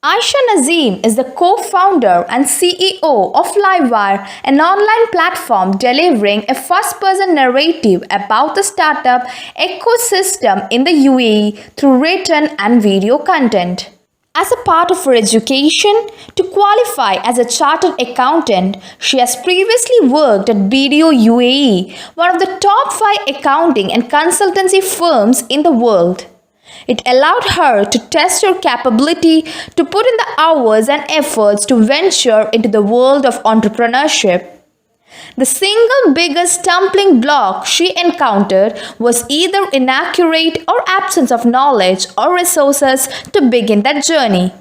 Ayesha Naseem is the co-founder and CEO of LiveWire, an online platform delivering a first-person narrative about the startup ecosystem in the UAE through written and video content. As a part of her education, to qualify as a chartered accountant, she has previously worked at BDO UAE, one of the top 5 accounting and consultancy firms in the world. It allowed her to test her capability to put in the hours and efforts to venture into the world of entrepreneurship. The single biggest stumbling block she encountered was either inaccurate or absence of knowledge or resources to begin that journey.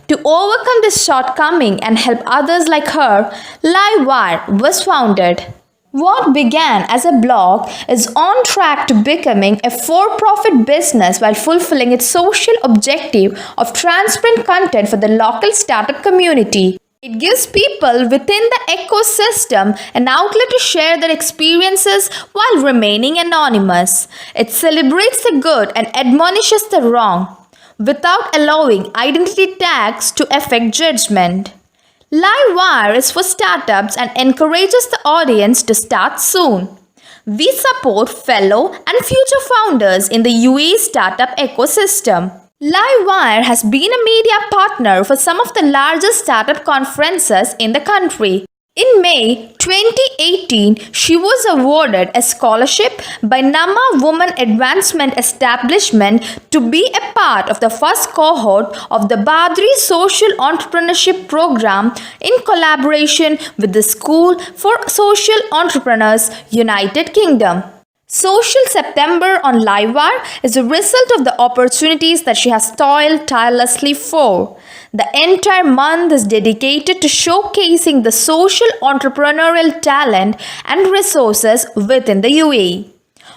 To overcome this shortcoming and help others like her, LiveWire was founded. What began as a blog is on track to becoming a for-profit business while fulfilling its social objective of transparent content for the local startup community. It gives people within the ecosystem an outlet to share their experiences while remaining anonymous. It celebrates the good and admonishes the wrong, without allowing identity tags to affect judgment. LiveWire is for startups and encourages the audience to start soon. We support fellow and future founders in the UAE startup ecosystem. LiveWire has been a media partner for some of the largest startup conferences in the country. In May 2018, she was awarded a scholarship by Nama Women Advancement Establishment to be a part of the first cohort of the Badri Social Entrepreneurship Program in collaboration with the School for Social Entrepreneurs, United Kingdom. Social September on LiveWire is a result of the opportunities that she has toiled tirelessly for. The entire month is dedicated to showcasing the social entrepreneurial talent and resources within the UAE.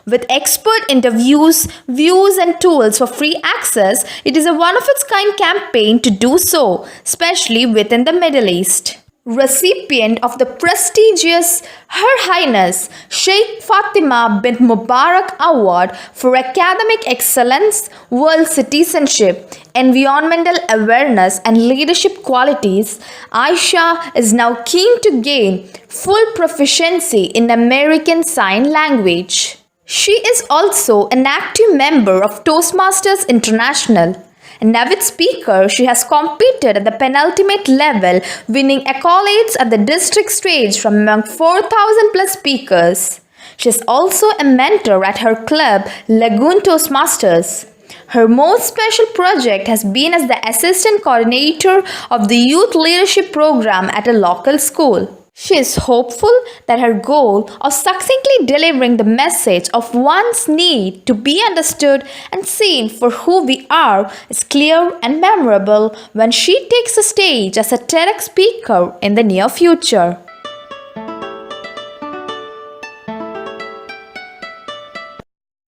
With expert interviews, views and tools for free access, it is a one-of-its-kind campaign to do so, especially within the Middle East. Recipient of the prestigious Her Highness Sheikh Fatima bint Mubarak Award for Academic Excellence, World Citizenship, Environmental Awareness and Leadership Qualities, Eye-sha is now keen to gain full proficiency in American Sign Language. She is also an active member of Toastmasters International. An avid speaker, she has competed at the penultimate level, winning accolades at the district stage from among 4,000 plus speakers. She is also a mentor at her club, Lagoon Toastmasters. Her most special project has been as the assistant coordinator of the youth leadership program at a local school. She is hopeful that her goal of succinctly delivering the message of one's need to be understood and seen for who we are is clear and memorable when she takes the stage as a TEDx speaker in the near future.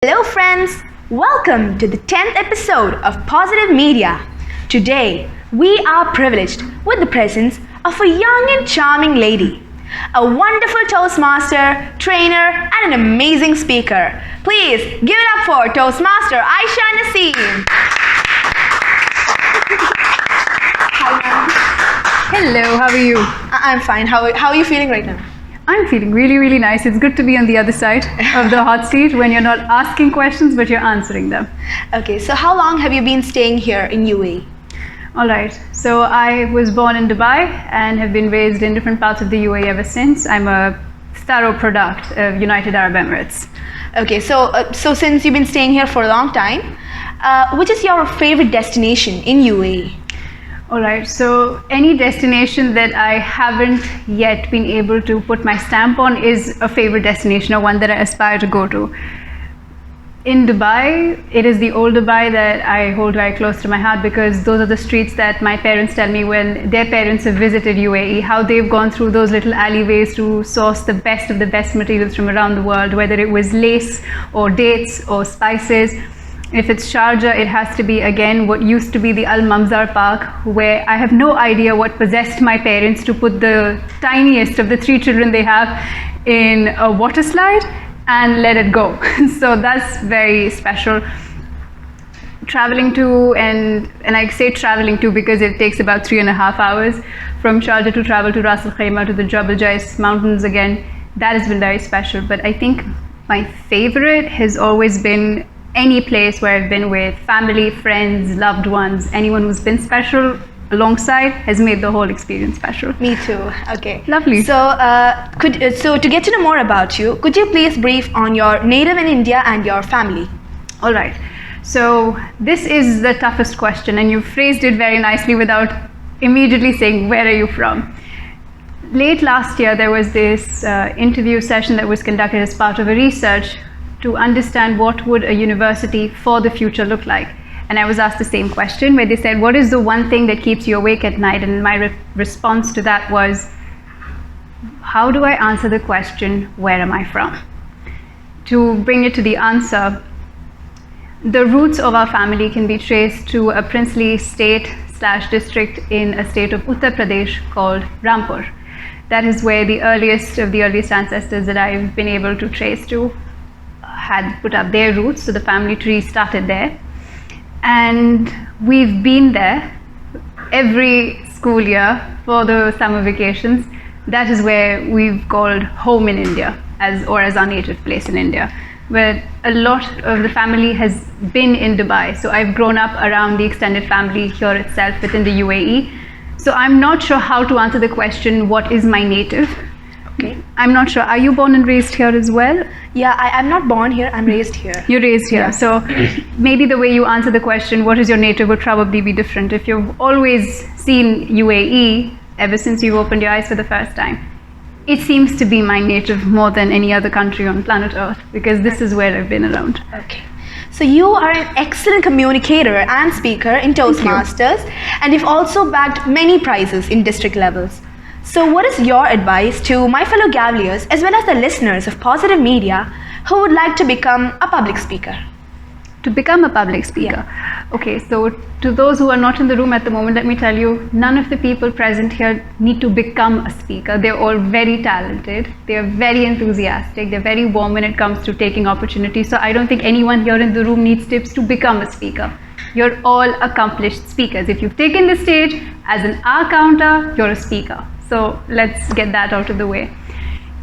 Hello friends, welcome to the 10th episode of Positive Media. Today, we are privileged with the presence of a young and charming lady, a wonderful Toastmaster, trainer, and an amazing speaker. Please give it up for Toastmaster Ayesha Naseem. Hi, ma'am. Hello, how are you? I'm fine. How are you feeling right now? I'm feeling really nice. It's good to be on the other side of the hot seat when you're not asking questions but you're answering them. Okay, so how long have you been staying here in UAE? Alright, so I was born in Dubai and have been raised in different parts of the UAE ever since. I'm a Staro product of United Arab Emirates. Okay, so since you've been staying here for a long time, which is your favorite destination in UAE? Alright, so any destination that I haven't yet been able to put my stamp on is a favorite destination or one that I aspire to go to. In Dubai, it is the old Dubai that I hold very close to my heart because those are the streets that my parents tell me when their parents have visited UAE, how they've gone through those little alleyways to source the best of the best materials from around the world, whether it was lace or dates or spices. If it's Sharjah, it has to be again what used to be the Al Mamzar Park, where I have no idea what possessed my parents to put the tiniest of the 3 children they have in a water slide and let it go. So that's very special. traveling to, and I say traveling to because it takes about 3.5 hours from Sharjah to travel to Ras Al Khaimah to the Jabal Jais mountains again. That has been very special. But I think my favorite has always been any place where I've been with family, friends, loved ones. Anyone who's been special alongside has made the whole experience special. Me too. Okay. Lovely. So, so to get to know more about you, could you please brief on your native in India and your family? All right. So this is the toughest question, and you phrased it very nicely without immediately saying, where are you from? Late last year, there was this interview session that was conducted as part of a research to understand what would a university for the future look like. And I was asked the same question, where they said, what is the one thing that keeps you awake at night? And my response to that was, how do I answer the question, where am I from? To bring it to the answer, the roots of our family can be traced to a princely state/district in a state of Uttar Pradesh called Rampur. That is where the earliest of the earliest ancestors that I've been able to trace to had put up their roots. So the family tree started there. And we've been there every school year for the summer vacations. That is where we've called home in India, as our native place in India. But a lot of the family has been in Dubai. So I've grown up around the extended family here itself within the UAE. So I'm not sure how to answer the question, what is my native? Okay. I'm not sure. Are you born and raised here as well? Yeah, I'm not born here, I'm raised here. You're raised here. Yeah. So maybe the way you answer the question, what is your native, would probably be different. If you've always seen UAE ever since you've opened your eyes for the first time, it seems to be my native more than any other country on planet Earth, because this is where I've been around. Okay. So you are an excellent communicator and speaker in Toastmasters, and you've also bagged many prizes in district levels. So what is your advice to my fellow Gavaliers as well as the listeners of Positive Media who would like to become a public speaker? To become a public speaker. Okay, so to those who are not in the room at the moment, let me tell you, none of the people present here need to become a speaker. They're all very talented. They're very enthusiastic. They're very warm when it comes to taking opportunities. So I don't think anyone here in the room needs tips to become a speaker. You're all accomplished speakers. If you've taken the stage as an R counter, you're a speaker. So let's get that out of the way.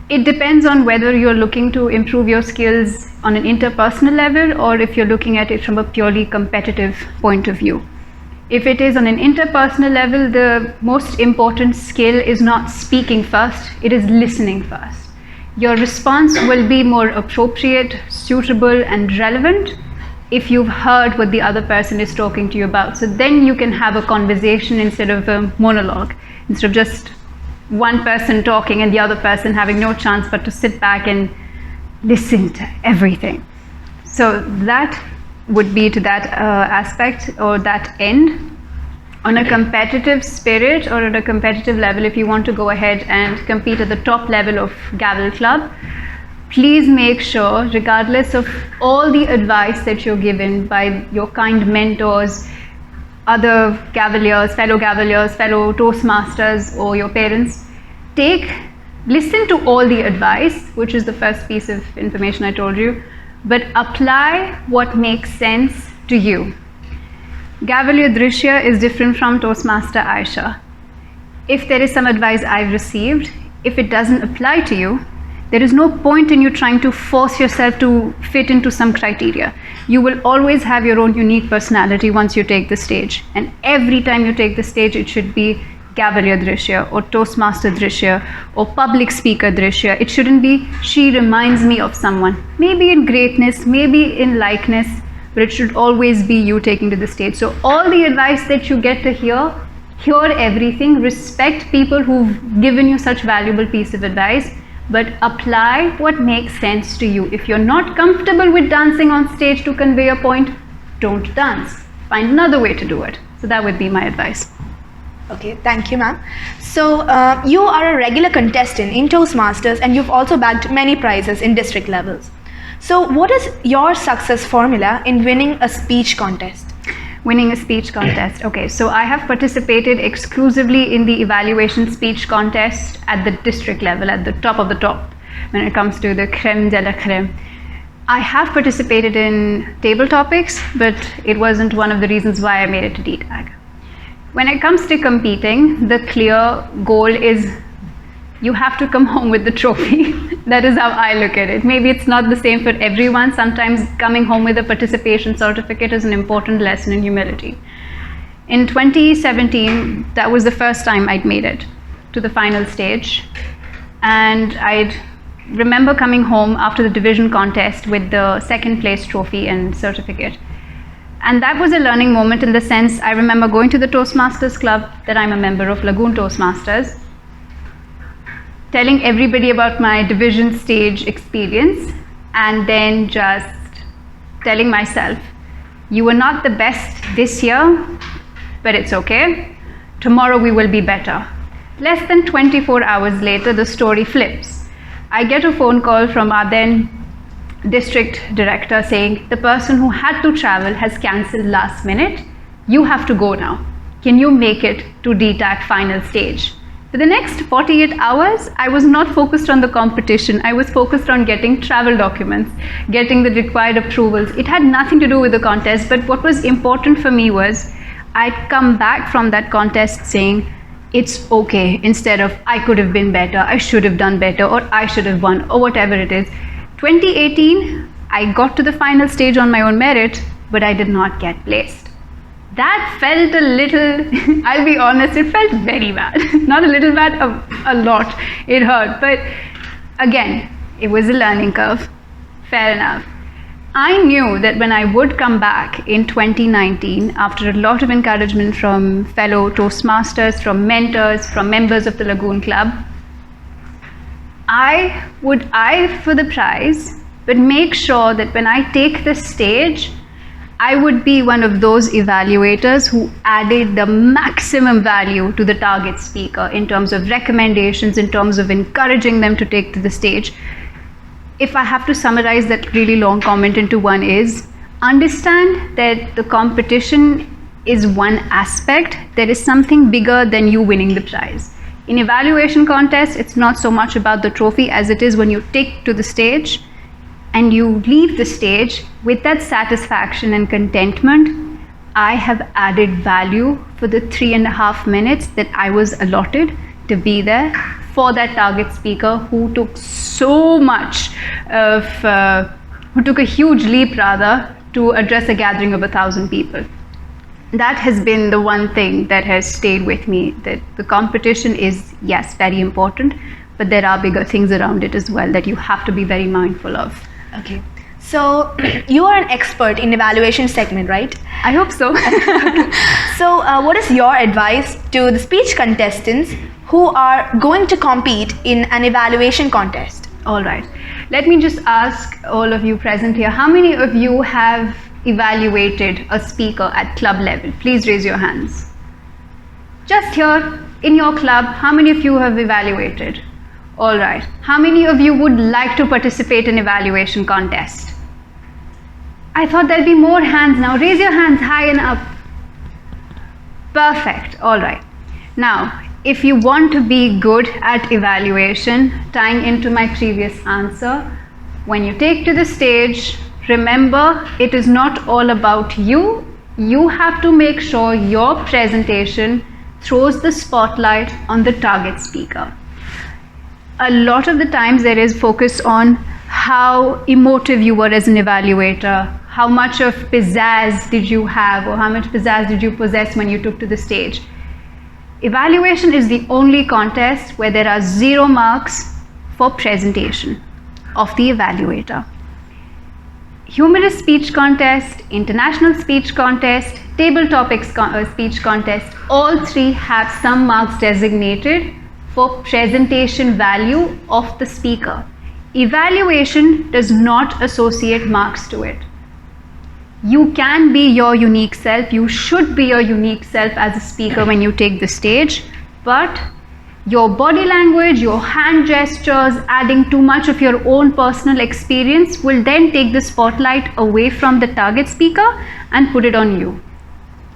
It depends on whether you're looking to improve your skills on an interpersonal level or if you're looking at it from a purely competitive point of view. If it is on an interpersonal level, the most important skill is not speaking first, it is listening first. Your response will be more appropriate, suitable, and relevant if you've heard what the other person is talking to you about. So then you can have a conversation instead of a monologue, instead of just one person talking and the other person having no chance but to sit back and listen to everything. So that would be to that aspect or that end. On a competitive spirit or at a competitive level, if you want to go ahead and compete at the top level of Gavel Club, please make sure, regardless of all the advice that you're given by your kind mentors, other Gavaliers, fellow Toastmasters, or your parents, listen to all the advice, which is the first piece of information I told you, but apply what makes sense to you. Gavalier Drishya is different from Toastmaster Ayesha. If there is some advice I've received, if it doesn't apply to you, there is no point in you trying to force yourself to fit into some criteria. You will always have your own unique personality once you take the stage. And every time you take the stage, it should be Gavalier Drishya or Toastmaster Drishya or public speaker Drishya. It shouldn't be, she reminds me of someone. Maybe in greatness, maybe in likeness, but it should always be you taking to the stage. So all the advice that you get to hear everything, respect people who've given you such valuable piece of advice, but apply what makes sense to you. If you're not comfortable with dancing on stage to convey a point, don't dance. Find another way to do it. So that would be my advice. Okay, thank you, ma'am. So you are a regular contestant in Toastmasters and you've also bagged many prizes in district levels. So what is your success formula in winning a speech contest? Winning a speech contest. Okay, so I have participated exclusively in the evaluation speech contest at the district level, at the top of the top, when it comes to the creme de la creme. I have participated in table topics, but it wasn't one of the reasons why I made it to DTAG. When it comes to competing, the clear goal is you have to come home with the trophy. That is how I look at it. Maybe it's not the same for everyone. Sometimes coming home with a participation certificate is an important lesson in humility. In 2017, that was the first time I'd made it to the final stage. And I'd remember coming home after the division contest with the second place trophy and certificate. And that was a learning moment in the sense I remember going to the Toastmasters club that I'm a member of, Lagoon Toastmasters, telling everybody about my division stage experience, and then just telling myself, you were not the best this year, but it's okay. Tomorrow we will be better. Less than 24 hours later, the story flips. I get a phone call from our then district director saying, the person who had to travel has cancelled last minute. You have to go now. Can you make it to DTAC final stage? For the next 48 hours, I was not focused on the competition. I was focused on getting travel documents, getting the required approvals. It had nothing to do with the contest, but what was important for me was I'd come back from that contest saying, it's okay, instead of I could have been better, I should have done better, or I should have won, or whatever it is. 2018, I got to the final stage on my own merit, but I did not get placed. That felt a little, I'll be honest, it felt very bad. Not a little bad, a lot. It hurt. But again, it was a learning curve. Fair enough. I knew that when I would come back in 2019, after a lot of encouragement from fellow Toastmasters, from mentors, from members of the Lagoon Club, I would eye for the prize, but make sure that when I take the stage, I would be one of those evaluators who added the maximum value to the target speaker in terms of recommendations, in terms of encouraging them to take to the stage. If I have to summarize that really long comment into one is, understand that the competition is one aspect. There is something bigger than you winning the prize. In evaluation contests, it's not so much about the trophy as it is when you take to the stage and you leave the stage with that satisfaction and contentment. I have added value for the 3.5 minutes that I was allotted to be there for that target speaker who took so much of, who took a huge leap rather to address a gathering of 1,000 people. That has been the one thing that has stayed with me, that the competition is, yes, very important, but there are bigger things around it as well that you have to be very mindful of. Okay. So you are an expert in evaluation segment, right? I hope so. So what is your advice to the speech contestants who are going to compete in an evaluation contest? All right. Let me just ask all of you present here, how many of you have evaluated a speaker at club level? Please raise your hands. Just here in your club, how many of you have evaluated? All right. How many of you would like to participate in evaluation contest? I thought there'd be more hands now. Raise your hands high and up. Perfect. All right. Now, if you want to be good at evaluation, tying into my previous answer, when you take to the stage, remember, it is not all about you. You have to make sure your presentation throws the spotlight on the target speaker. A lot of the times there is focus on how emotive you were as an evaluator, how much of pizzazz did you have, or how much pizzazz did you possess when you took to the stage. Evaluation is the only contest where there are 0 marks for presentation of the evaluator. Humorous speech contest, international speech contest, table topics speech contest, all 3 have some marks designated for presentation value of the speaker. Evaluation does not associate marks to it. You can be your unique self, you should be your unique self as a speaker when you take the stage, but your body language, your hand gestures, adding too much of your own personal experience will then take the spotlight away from the target speaker and put it on you,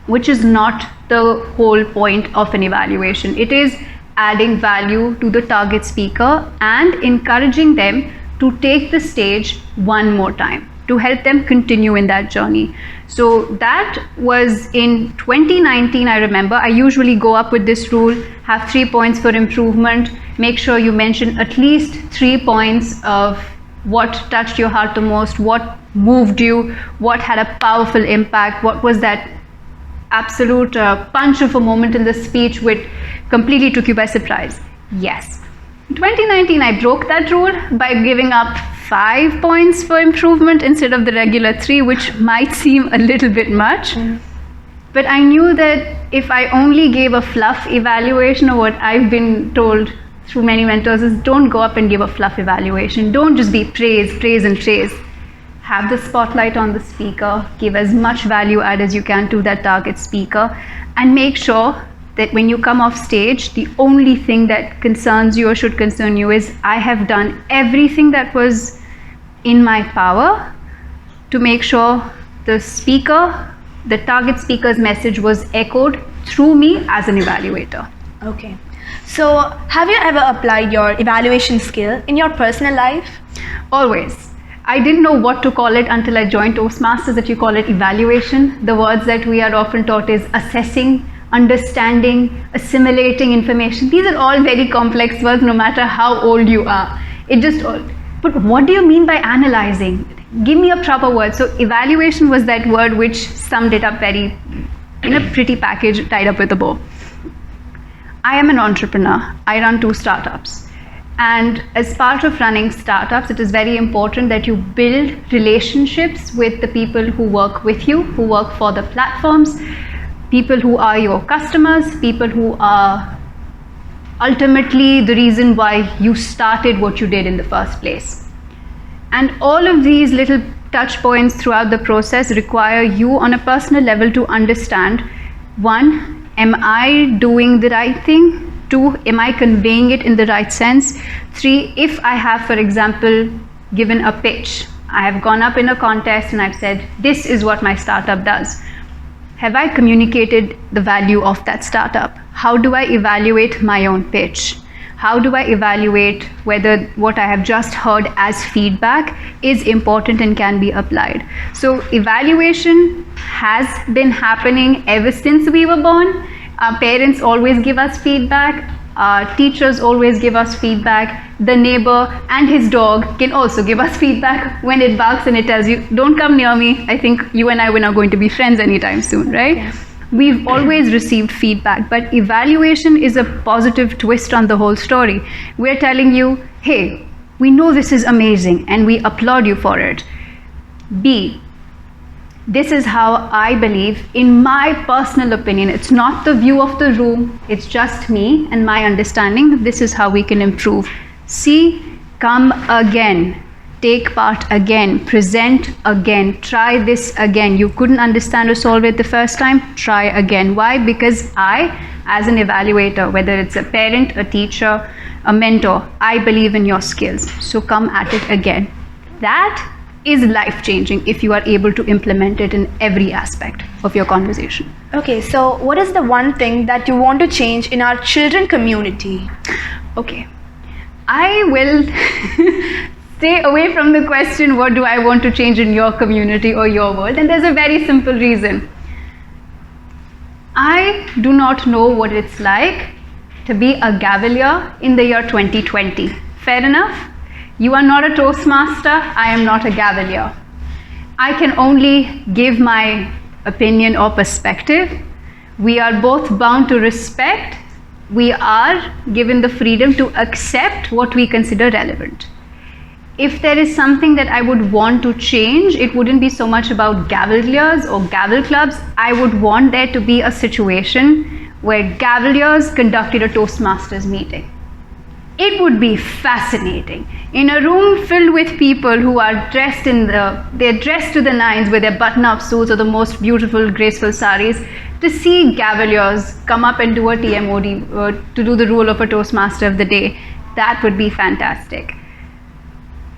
which is not the whole point of an evaluation. It is adding value to the target speaker and encouraging them to take the stage one more time, to help them continue in that journey. So that was in 2019, I remember. I usually go up with this rule, have 3 points for improvement, make sure you mention at least 3 points of what touched your heart the most, what moved you, what had a powerful impact, what was that absolute punch of a moment in the speech which completely took you by surprise. Yes. In 2019, I broke that rule by giving up 5 points for improvement instead of the regular 3, which might seem a little bit much. But I knew that if I only gave a fluff evaluation, or what I've been told through many mentors is, don't go up and give a fluff evaluation. Don't just be praise, praise and praise. Have the spotlight on the speaker, give as much value add as you can to that target speaker, and make sure that when you come off stage, the only thing that concerns you or should concern you is, I have done everything that was in my power to make sure the speaker, the target speaker's message was echoed through me as an evaluator. Okay. So, have you ever applied your evaluation skill in your personal life? Always. I didn't know what to call it until I joined Toastmasters, that you call it evaluation. The words that we are often taught is assessing, understanding, assimilating information. These are all very complex words, no matter how old you are. But what do you mean by analyzing? Give me a proper word. So evaluation was that word which summed it up in a pretty package tied up with a bow. I am an entrepreneur. I run 2 startups. And as part of running startups, it is very important that you build relationships with the people who work with you, who work for the platforms, people who are your customers, people who are ultimately the reason why you started what you did in the first place. And all of these little touch points throughout the process require you on a personal level to understand, 1, am I doing the right thing? 2, am I conveying it in the right sense? 3, if I have, for example, given a pitch, I have gone up in a contest and I've said, this is what my startup does. Have I communicated the value of that startup? How do I evaluate my own pitch? How do I evaluate whether what I have just heard as feedback is important and can be applied? So evaluation has been happening ever since we were born. Our parents always give us feedback. Our teachers always give us feedback. The neighbor and his dog can also give us feedback when it barks and it tells you, don't come near me. I think you and I were not going to be friends anytime soon, right? Okay. We've always received feedback, but evaluation is a positive twist on the whole story. We're telling you, hey, we know this is amazing and we applaud you for it. B, this is how I believe, in my personal opinion, it's not the view of the room, it's just me and my understanding, this is how we can improve. C, come again, take part again, present again, try this again. You couldn't understand or solve it the first time, try again. Why? Because I, as an evaluator, whether it's a parent, a teacher, a mentor, I believe in your skills. So come at it again. That is life-changing if you are able to implement it in every aspect of your conversation. Okay, so what is the one thing that you want to change in our children community? Okay, I will stay away from the question, what do I want to change in your community or your world? And there's a very simple reason. I do not know what it's like to be a Gavalier in the year 2020. Fair enough? You are not a Toastmaster, I am not a Gavalier. I can only give my opinion or perspective. We are both bound to respect. We are given the freedom to accept what we consider relevant. If there is something that I would want to change, it wouldn't be so much about Gavaliers or Gavel clubs. I would want there to be a situation where Gavaliers conducted a Toastmasters meeting. It would be fascinating. In a room filled with people who are dressed they're dressed to the nines with their button-up suits or the most beautiful, graceful saris, to see Gavaliers come up and do a TMOD, to do the role of a Toastmaster of the day, that would be fantastic.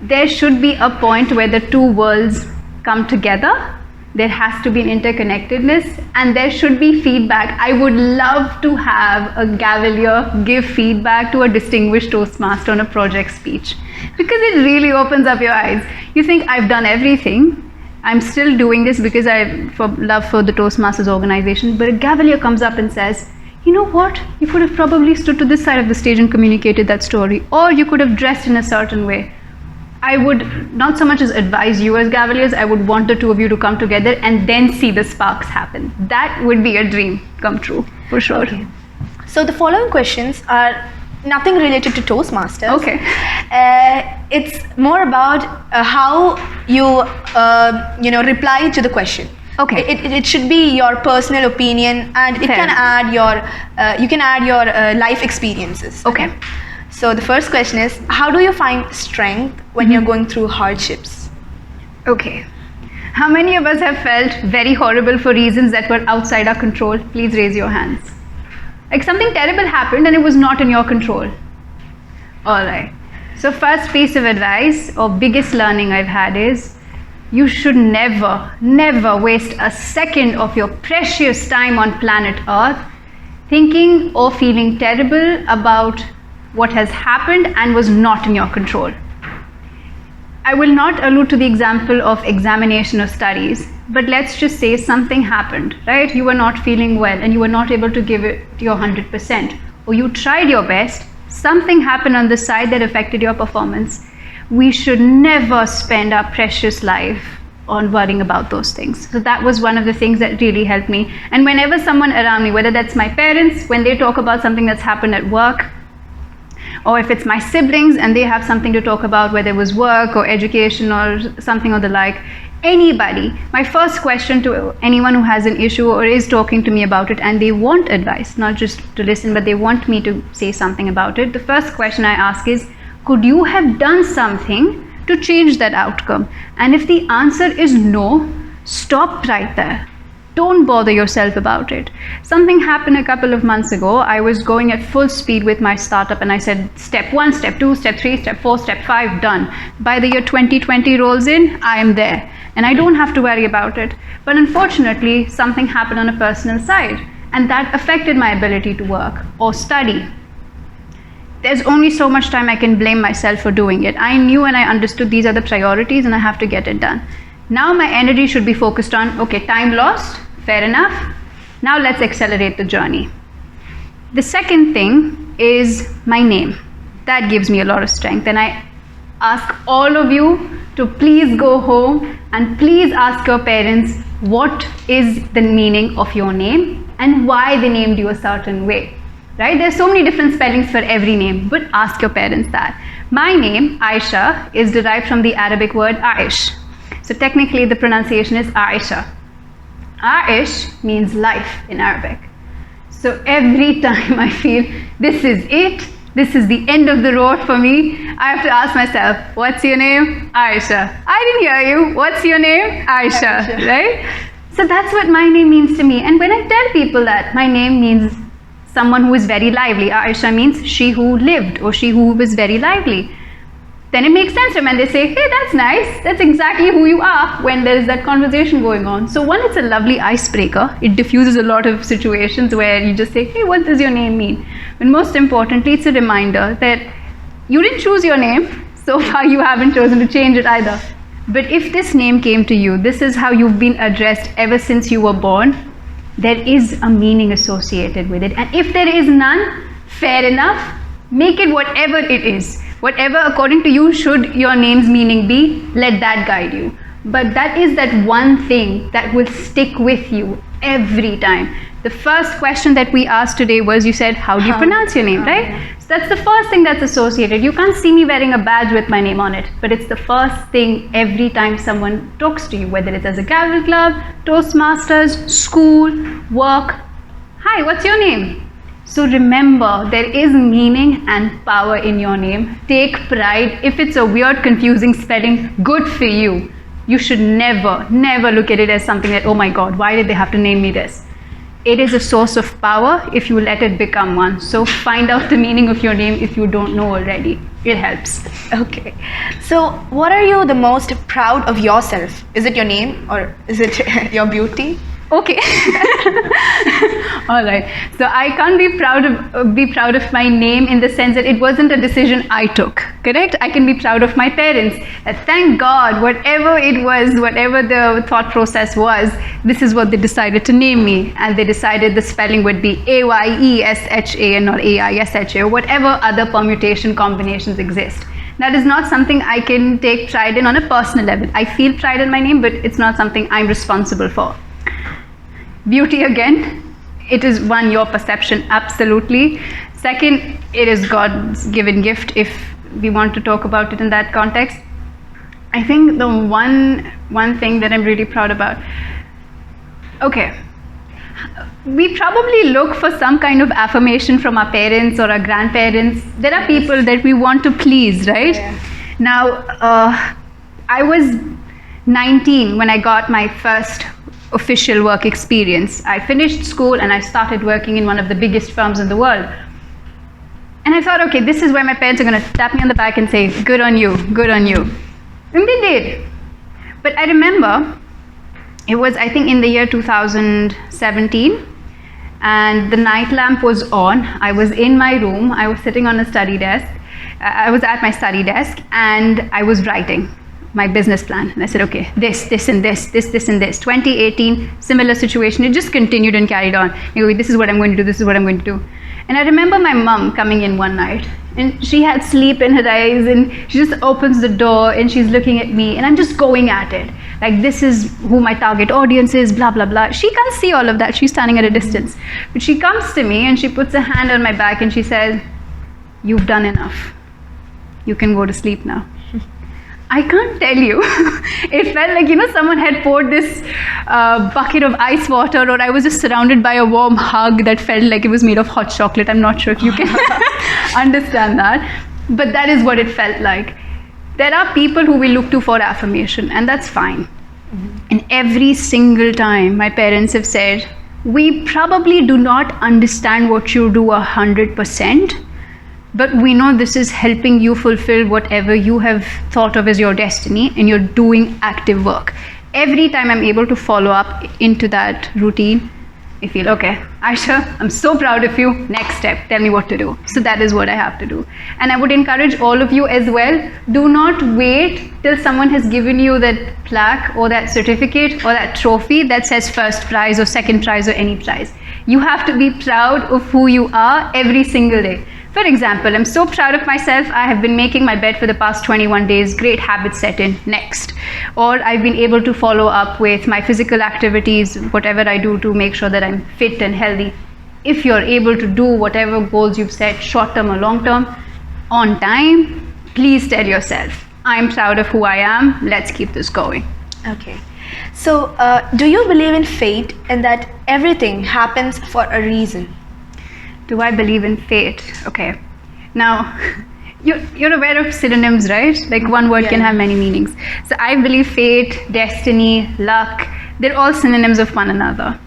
There should be a point where the two worlds come together There has to be an interconnectedness, and there should be feedback. I would love to have a Gavalier give feedback to a distinguished Toastmaster on a project speech, because it really opens up your eyes. You think, I've done everything. I'm still doing this because I love for the Toastmasters organization, but a Gavalier comes up and says, you know what? You could have probably stood to this side of the stage and communicated that story, or you could have dressed in a certain way. I would not so much as advise you as Gavaliers, I would want the two of you to come together and then see the sparks happen. That would be a dream come true, for sure. Okay. So the following questions are nothing related to Toastmasters. Okay. It's more about how you reply to the question. Okay. It should be your personal opinion, and it Fair. can add your life experiences. Okay. So the first question is, how do you find strength when you're going through hardships? Okay. How many of us have felt very horrible for reasons that were outside our control? Please raise your hands. Like something terrible happened and it was not in your control. All right. So first piece of advice or biggest learning I've had is, you should never waste a second of your precious time on planet Earth thinking or feeling terrible about what has happened and was not in your control. I will not allude to the example of examination or studies, but let's just say something happened, right? You were not feeling well and you were not able to give it your 100%, or you tried your best, something happened on the side that affected your performance. We should never spend our precious life on worrying about those things. So that was one of the things that really helped me. And whenever someone around me, whether that's my parents, when they talk about something that's happened at work, or if it's my siblings and they have something to talk about, whether it was work or education or something or the like, anybody, my first question to anyone who has an issue or is talking to me about it and they want advice, not just to listen, but they want me to say something about it, the first question I ask is, could you have done something to change that outcome? And if the answer is no, stop right there. Don't bother yourself about it. Something happened a couple of months ago. I was going at full speed with my startup and I said, step 1, step 2, step 3, step 4, step 5, done. By the year 2020 rolls in, I am there and I don't have to worry about it. But unfortunately, something happened on a personal side and that affected my ability to work or study. There's only so much time I can blame myself for doing it. I knew and I understood these are the priorities and I have to get it done. Now my energy should be focused on, okay, time lost, fair enough. Now let's accelerate the journey. The second thing is my name. That gives me a lot of strength. And I ask all of you to please go home and please ask your parents what is the meaning of your name and why they named you a certain way. Right? There's so many different spellings for every name, but ask your parents that. My name, Aisha, is derived from the Arabic word Aish. So technically the pronunciation is Aisha. Aish means life in Arabic. So every time I feel this is it, this is the end of the road for me, I have to ask myself, what's your name? Aisha. I didn't hear you. What's your name? Aisha. Right? So that's what my name means to me. And when I tell people that my name means someone who is very lively, Aisha means she who lived or she who was very lively, then it makes sense to them and they say, hey, that's nice, that's exactly who you are when there is that conversation going on. So one, it's a lovely icebreaker. It diffuses a lot of situations where you just say, hey, what does your name mean? But most importantly, it's a reminder that you didn't choose your name, so far you haven't chosen to change it either. But if this name came to you, this is how you've been addressed ever since you were born, there is a meaning associated with it. And if there is none, fair enough, make it whatever it is. Whatever according to you should your name's meaning be, let that guide you. But that is that one thing that will stick with you every time. The first question that we asked today was, you said, how do you pronounce your name, right? Yeah. So that's the first thing that's associated. You can't see me wearing a badge with my name on it, but it's the first thing every time someone talks to you, whether it's as a Gavel Club, Toastmasters, school, work. Hi, what's your name? So remember, there is meaning and power in your name. Take pride. If it's a weird, confusing spelling, good for you. You should never look at it as something that, oh my God, why did they have to name me this? it is a source of power if you let it become one. So find out the meaning of your name if you don't know already. It helps. Okay. So, what are you the most proud of yourself? Is it your name or is it your beauty? Okay. All right. So I can't be proud of my name in the sense that it wasn't a decision I took. Correct? I can be proud of my parents. Thank God, whatever it was, whatever the thought process was, this is what they decided to name me, and they decided the spelling would be Ayesha and not Aisha, or whatever other permutation combinations exist. That is not something I can take pride in on a personal level. I feel pride in my name, but it's not something I'm responsible for. Beauty again, it is one, your perception, absolutely. Second, it is God's given gift if we want to talk about it in that context. I think the one thing that I'm really proud about, okay, we probably look for some kind of affirmation from our parents or our grandparents. There are people that we want to please, right? Yeah. Now, I was 19 when I got my first official work experience. I finished school and I started working in one of the biggest firms in the world. And I thought, okay, this is where my parents are going to tap me on the back and say, good on you, good on you. And they did. But I remember, it was, I think, in the year 2017, and the night lamp was on. I was in my room. I was sitting on a study desk. I was at my study desk, and I was writing my business plan. And I said, okay, this and this and this. 2018, similar situation. It just continued and carried on. You know, this is what I'm going to do, this is what I'm going to do. And I remember my mom coming in one night, and she had sleep in her eyes, and she just opens the door and she's looking at me, and I'm just going at it. Like, this is who my target audience is, blah, blah, blah. She can't see all of that. She's standing at a distance. But she comes to me and she puts a hand on my back and she says, you've done enough. You can go to sleep now. I can't tell you. It felt like, you know, someone had poured this bucket of ice water, or I was just surrounded by a warm hug that felt like it was made of hot chocolate. I'm not sure if you can understand that. But that is what it felt like. There are people who we look to for affirmation, and that's fine. And every single time my parents have said, we probably do not understand what you do 100%, but we know this is helping you fulfill whatever you have thought of as your destiny, and you're doing active work. Every time I'm able to follow up into that routine, I feel, okay, Ayesha, I'm so proud of you. Next step, tell me what to do. So that is what I have to do. And I would encourage all of you as well, do not wait till someone has given you that plaque or that certificate or that trophy that says first prize or second prize or any prize. You have to be proud of who you are every single day. For example, I'm so proud of myself. I have been making my bed for the past 21 days. Great habits set in. Next. Or I've been able to follow up with my physical activities, whatever I do to make sure that I'm fit and healthy. If you're able to do whatever goals you've set, short term or long term, on time, please tell yourself, I'm proud of who I am. Let's keep this going. Okay. So, do you believe in fate and that everything happens for a reason? Do I believe in fate? Okay. Now, you're aware of synonyms, right? Like, one word can have many meanings. So I believe fate, destiny, luck, they're all synonyms of one another.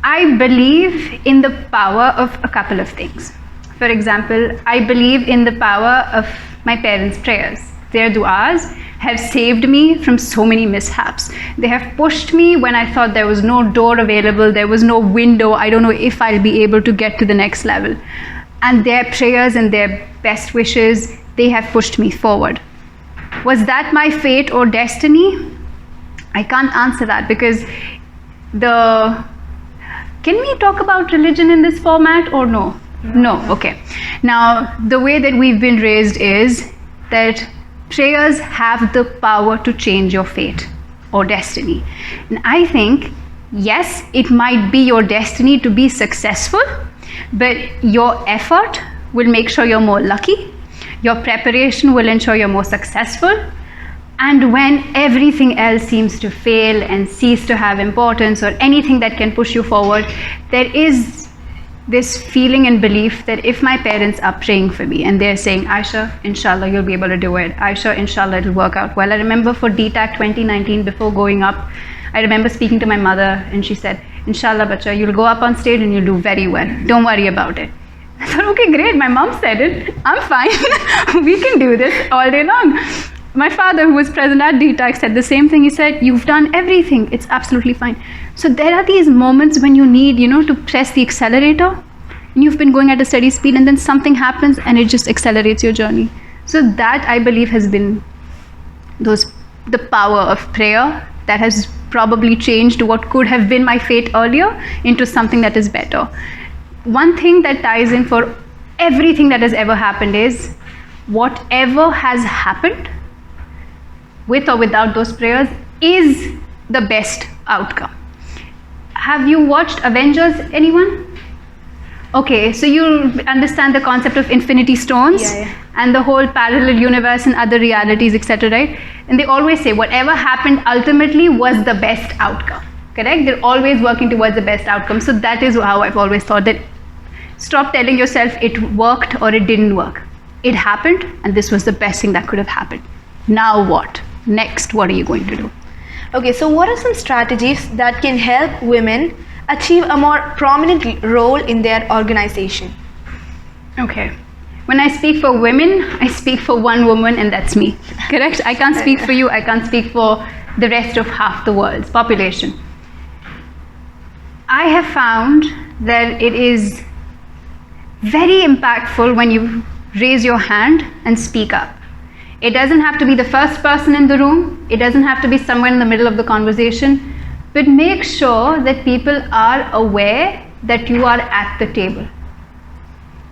I believe in the power of a couple of things. For example, I believe in the power of my parents' prayers. Their du'as have saved me from so many mishaps. They have pushed me when I thought there was no door available, there was no window, I don't know if I'll be able to get to the next level. And their prayers and their best wishes, they have pushed me forward. Was that my fate or destiny? I can't answer that, because can we talk about religion in this format or no? No, okay. Now, the way that we've been raised is that prayers have the power to change your fate or destiny. And I think, yes, it might be your destiny to be successful, but your effort will make sure you're more lucky. Your preparation will ensure you're more successful. And when everything else seems to fail and cease to have importance, or anything that can push you forward, there is this feeling and belief that if my parents are praying for me and they're saying, Ayesha, inshallah, you'll be able to do it. Ayesha, inshallah, it'll work out well. I remember for DTAC 2019, before going up, I remember speaking to my mother, and she said, Inshallah, bacha, you'll go up on stage and you'll do very well. Don't worry about it. I thought, okay, great. My mom said it. I'm fine. We can do this all day long. My father, who was present at DTAC, said the same thing. He said, you've done everything. It's absolutely fine. So there are these moments when you need, to press the accelerator. And you've been going at a steady speed and then something happens and it just accelerates your journey. So that, I believe, has been the power of prayer that has probably changed what could have been my fate earlier into something that is better. One thing that ties in for everything that has ever happened is whatever has happened, with or without those prayers, is the best outcome. Have you watched Avengers, anyone? Okay, so you understand the concept of infinity stones and the whole parallel universe and other realities, etc., right? And they always say whatever happened ultimately was the best outcome, correct? They're always working towards the best outcome. So that is how I've always thought, that stop telling yourself it worked or it didn't work. It happened and this was the best thing that could have happened. Now what? Next, what are you going to do? Okay, so what are some strategies that can help women achieve a more prominent role in their organization? Okay. When I speak for women, I speak for one woman, and that's me. Correct? I can't speak for you. I can't speak for the rest of half the world's population. I have found that it is very impactful when you raise your hand and speak up. It doesn't have to be the first person in the room. It doesn't have to be somewhere in the middle of the conversation. But make sure that people are aware that you are at the table.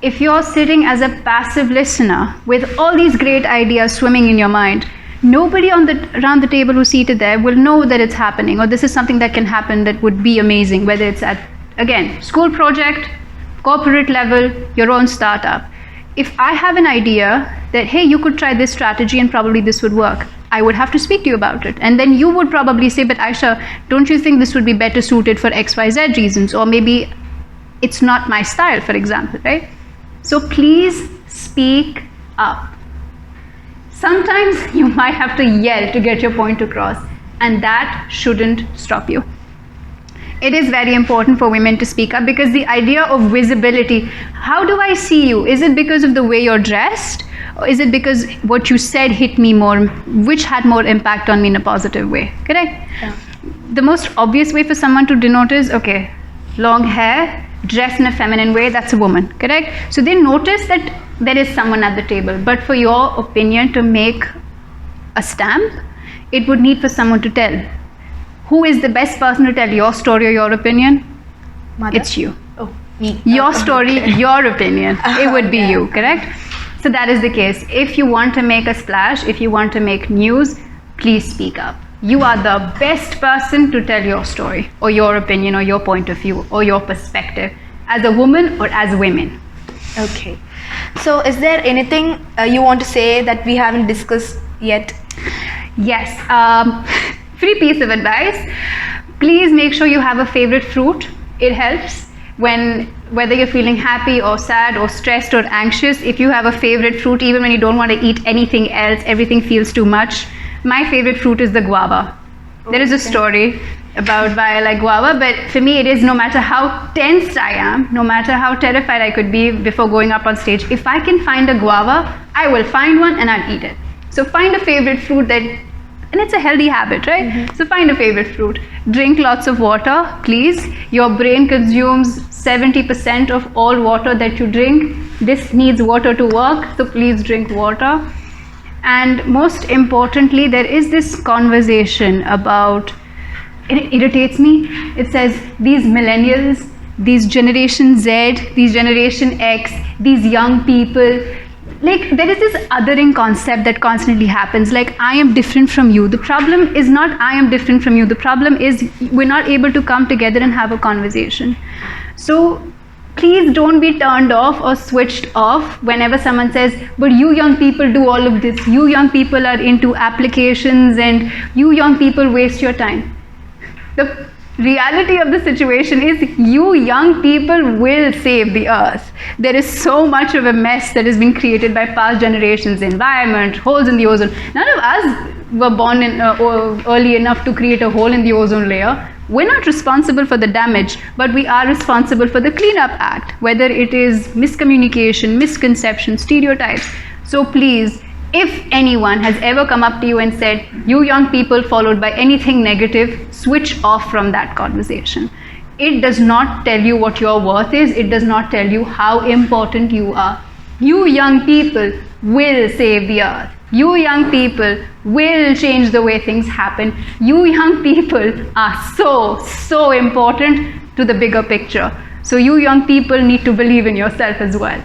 If you're sitting as a passive listener with all these great ideas swimming in your mind, nobody around the table who's seated there will know that it's happening, or this is something that can happen that would be amazing, whether it's at, again, school project, corporate level, your own startup. If I have an idea that, hey, you could try this strategy and probably this would work, I would have to speak to you about it. And then you would probably say, but Ayesha, don't you think this would be better suited for XYZ reasons? Or maybe it's not my style, for example, right? So please speak up. Sometimes you might have to yell to get your point across, and that shouldn't stop you. It is very important for women to speak up, because the idea of visibility, how do I see you? Is it because of the way you're dressed? Or is it because what you said hit me more, which had more impact on me in a positive way? Correct? Yeah. The most obvious way for someone to denote is, okay, long hair, dressed in a feminine way, that's a woman, correct? So they notice that there is someone at the table. But for your opinion to make a stamp, it would need for someone to tell. Who is the best person to tell your story or your opinion? Mother? It's you. Oh, me. Your story, your opinion. It would be you, correct? So that is the case. If you want to make a splash, if you want to make news, please speak up. You are the best person to tell your story or your opinion or your point of view or your perspective as a woman or as women. Okay. So is there anything you want to say that we haven't discussed yet? Yes. Free piece of advice. Please make sure you have a favorite fruit. It helps whether you're feeling happy or sad or stressed or anxious. If you have a favorite fruit, even when you don't want to eat anything else, everything feels too much. My favorite fruit is the guava. There is a story about why I like guava, but for me it is, no matter how tensed I am, no matter how terrified I could be before going up on stage, if I can find a guava, I will find one and I'll eat it. So find a favorite fruit and it's a healthy habit, right? Mm-hmm. So find a favorite fruit. Drink lots of water, please. Your brain consumes 70% of all water that you drink. This needs water to work, so please drink water. And most importantly, there is this conversation about, it irritates me. It says these millennials, these Generation Z, these Generation X, these young people, like there is this othering concept that constantly happens, like I am different from you. The problem is not I am different from you. The problem is we're not able to come together and have a conversation. So please don't be turned off or switched off whenever someone says, but you young people do all of this. You young people are into applications and you young people waste your time. The reality of the situation is you young people will save the earth. There is so much of a mess that has been created by past generations, environment, holes in the ozone. None of us were born early enough to create a hole in the ozone layer. We're not responsible for the damage, but we are responsible for the cleanup act, whether it is miscommunication, misconception, stereotypes. So please, if anyone has ever come up to you and said, you young people, followed by anything negative, switch off from that conversation. It does not tell you what your worth is. It does not tell you how important you are. You young people will save the earth. You young people will change the way things happen. You young people are so important to the bigger picture. So you young people need to believe in yourself as well.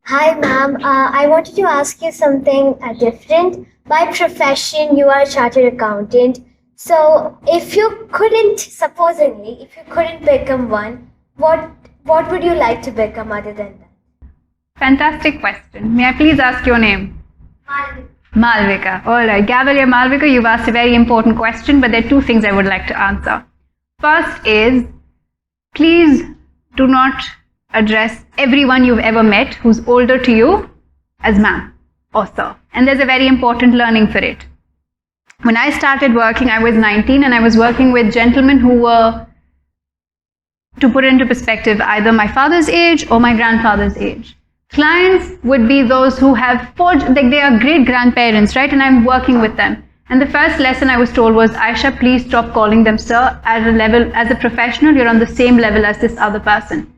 Hi, ma'am. I wanted to ask you something different. By profession, you are a chartered accountant. So, if you couldn't, supposedly, if you couldn't become one, what would you like to become other than that? Fantastic question. May I please ask your name? Malvika. All right. Gavalier Malvika, you've asked a very important question, but there are two things I would like to answer. First is, please do not address everyone you've ever met who's older to you as ma'am or sir. And there's a very important learning for it. When I started working, I was 19 and I was working with gentlemen who were, to put it into perspective, either my father's age or my grandfather's age. Clients would be those who have they are great grandparents, right? And I'm working with them. And the first lesson I was told was, Aisha, please stop calling them sir. As a professional, you're on the same level as this other person.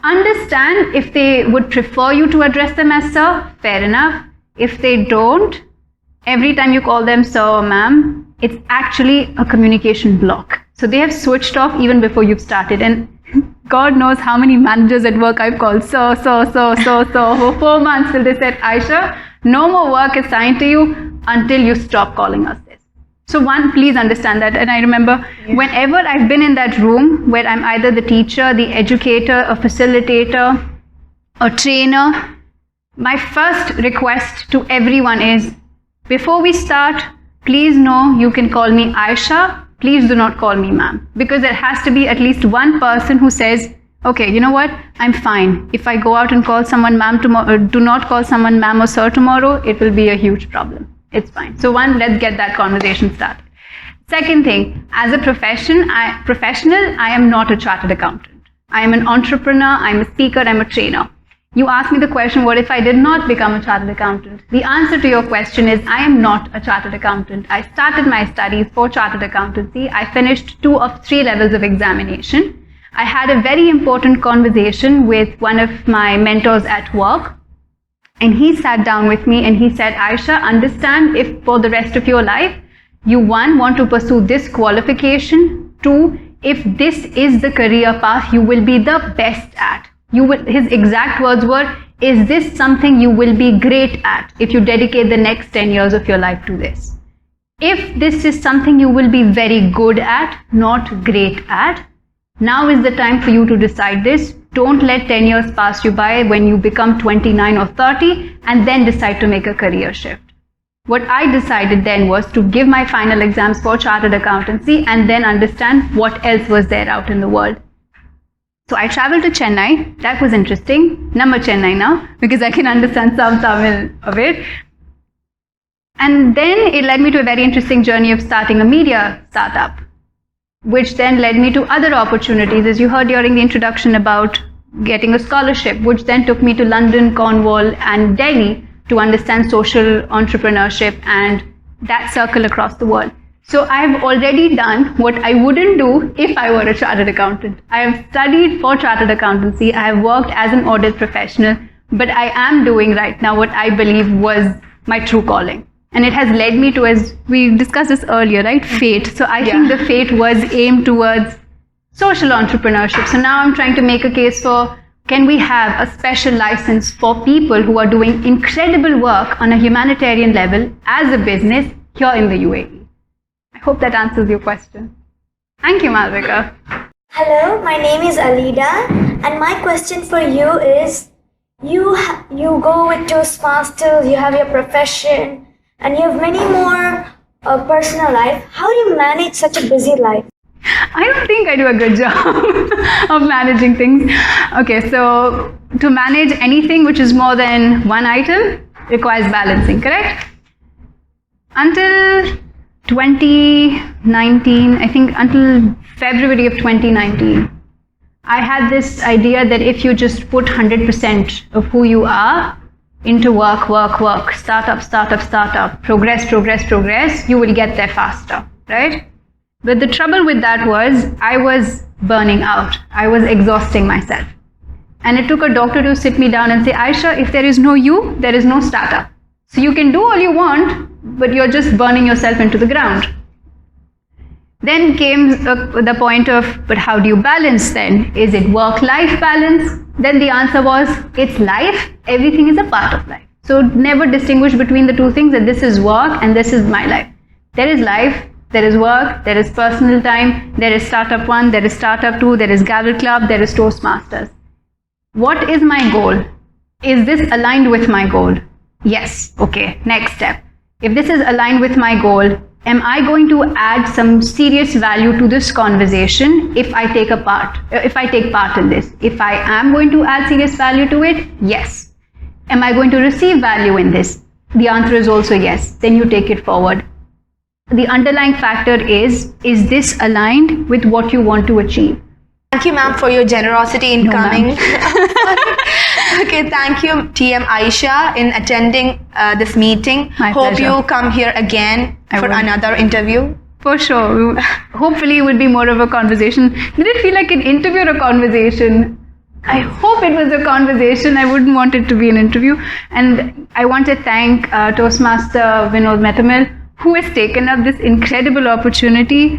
Understand if they would prefer you to address them as sir, fair enough. If they don't, every time you call them sir or ma'am, it's actually a communication block. So they have switched off even before you've started. And God knows how many managers at work I've called sir for 4 months till they said, Aisha, no more work assigned to you until you stop calling us this. So one, please understand that. And I remember whenever I've been in that room where I'm either the teacher, the educator, a facilitator, a trainer, my first request to everyone is, before we start, please know you can call me Aisha. Please do not call me ma'am. Because there has to be at least one person who says, okay, you know what? I'm fine. If I go out and call someone ma'am tomorrow, do not call someone ma'am or sir tomorrow, it will be a huge problem. It's fine. So one, let's get that conversation started. Second thing, as a professional, I am not a chartered accountant. I am an entrepreneur, I'm a speaker, I'm a trainer. You asked me the question, what if I did not become a chartered accountant? The answer to your question is, I am not a chartered accountant. I started my studies for chartered accountancy. I finished 2 of 3 levels of examination. I had a very important conversation with one of my mentors at work. And he sat down with me and he said, Aisha, understand if for the rest of your life, you 1, want to pursue this qualification, 2, if this is the career path you will be the best at. His exact words were, is this something you will be great at if you dedicate the next 10 years of your life to this? If this is something you will be very good at, not great at, now is the time for you to decide this. Don't let 10 years pass you by when you become 29 or 30 and then decide to make a career shift. What I decided then was to give my final exams for chartered accountancy and then understand what else was there out in the world. So I traveled to Chennai. That was interesting. Number Chennai now, because I can understand some Tamil of it. And then it led me to a very interesting journey of starting a media startup, which then led me to other opportunities, as you heard during the introduction about getting a scholarship, which then took me to London, Cornwall, and Delhi to understand social entrepreneurship and that circle across the world. So I've already done what I wouldn't do if I were a chartered accountant. I have studied for chartered accountancy. I have worked as an audit professional, but I am doing right now what I believe was my true calling. And it has led me to, as we discussed this earlier, right? Fate. So I think the fate was aimed towards social entrepreneurship. So now I'm trying to make a case for, can we have a special license for people who are doing incredible work on a humanitarian level as a business here in the UAE? I hope that answers your question. Thank you, Malvika. Hello, my name is Alida, and my question for you is, you go with Toastmasters, you have your profession, and you have many more personal life. How do you manage such a busy life? I don't think I do a good job of managing things. Okay, so to manage anything which is more than one item requires balancing, correct? Until 2019, I think until February of 2019, I had this idea that if you just put 100% of who you are into work, startup, progress, you will get there faster, right? But the trouble with that was I was burning out. I was exhausting myself. And it took a doctor to sit me down and say, Ayesha, if there is no you, there is no startup. So you can do all you want, but you're just burning yourself into the ground. Then came the point of, but how do you balance then? Is it work-life balance? Then the answer was, it's life. Everything is a part of life. So never distinguish between the two things, that this is work and this is my life. There is life, there is work, there is personal time, there is startup 1, there is startup 2, there is Gavel Club, there is Toastmasters. What is my goal? Is this aligned with my goal? Yes. Okay. Next step. If this is aligned with my goal, am I going to add some serious value to this conversation if I take part in this? If I am going to add serious value to it, yes. Am I going to receive value in this? The answer is also yes. Then you take it forward. The underlying factor is this aligned with what you want to achieve? Thank you, ma'am, for your generosity in coming. Okay, thank you, TM Ayesha, in attending this meeting. My Hope pleasure. you come here again for will. another interview. For sure. Hopefully it would be more of a conversation. Did it feel like an interview or a conversation? I hope it was a conversation. I wouldn't want it to be an interview. And I want to thank Toastmaster Vinod Metamil, who has taken up this incredible opportunity.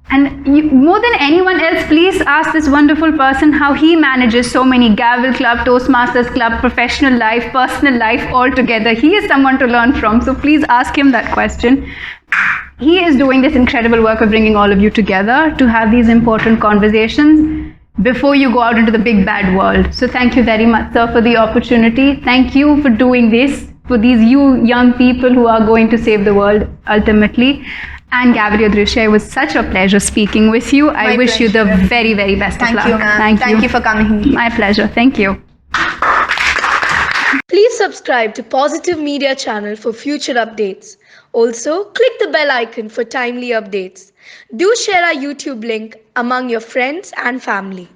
And more than anyone else, please ask this wonderful person how he manages so many Gavel Club, Toastmasters Club, professional life, personal life all together. He is someone to learn from, so please ask him that question. He is doing this incredible work of bringing all of you together to have these important conversations before you go out into the big bad world. So thank you very much, sir, for the opportunity. Thank you for doing this for these young people who are going to save the world ultimately. And Gabriel Drusha, it was such a pleasure speaking with you. I wish you the very, very best of luck. Thank you, ma'am. Thank you for coming. My pleasure. Thank you. Please subscribe to Positive Media channel for future updates. Also, click the bell icon for timely updates. Do share our YouTube link among your friends and family.